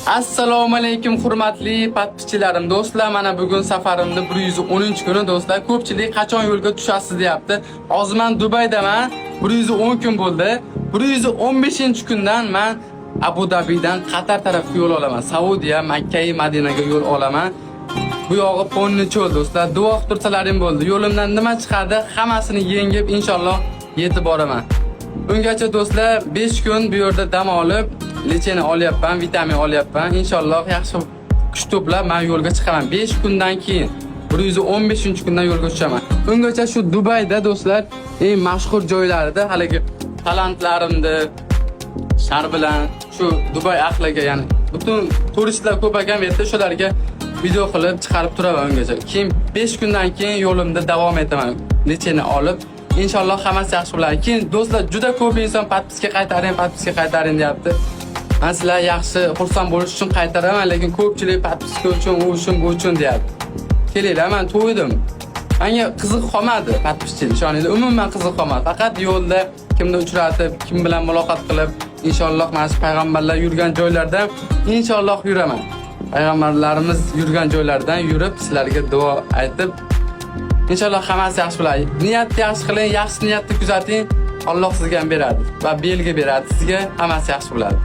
Assalomu alaykum hurmatli patpichilarim do'stlar. Mana bugun safarimni 110-kuni do'stlar. Ko'pchilik qachon yo'lga tushasiz deyapti. Hozir men Dubaydaman. 110 kun bo'ldi. 115-kundan men Abu Dabidan Qatar tarafga yo'l olaman. Saudiya, Makka va Madinaga yo'l olaman. Bu yog'i ponni cho'l do'stlar. Duo qilib tursalaring bo'ldi. Yo'limdan nima chiqadi, hammasini yengib inshaalloh yetib boraman. Ungacha do'stlar 5 kun bu yerda dam olib, lecheni olyapman, vitamin olyapman. Inshaalloh yaxshi kuch to'plab men yo'lga chiqaman. 5 kundan keyin 115-kundan yo'lga tushaman. Ungacha shu Dubayda do'stlar eng mashhur joylarida haligi talantlarimni shar bilan shu Dubay ahliga, ya'ni butun turistlar ko'p ekan bu yerda, shularga video qilib chiqarib turaman ungacha. Keyin 5 kundan keyin yo'limda davom etaman. Lecheni olib inshaalloh hammasi yaxshi bo'ladi. Keyin do'stlar juda ko'p inson podpiska qaytaring deyapti. Men sizlar yaxshi xursand bo'lish uchun qaytaraman, lekin ko'pchilik podpiska uchun, u uchun, bu uchun deyapti. Kelinglar, men to'ydim. Menga qiziq qolmadi podpischalik, ishoninglar, umuman qiziq qolmadi. Faqat yo'lda kimni uchratib, kim bilan muloqot qilib, inshaalloh mana shu payg'ambarlar yurgan joylardan inshaalloh yuraman. Payg'ambarlarimiz yurgan joylardan yurib, sizlarga duo aytib, inshaalloh hammasi yaxshi bo'ladi. Niyatni yaxshi qiling, yaxshi niyatni kuzating. Alloh sizga beradi va belgi beradi. Sizga hammasi yaxshi bo'ladi.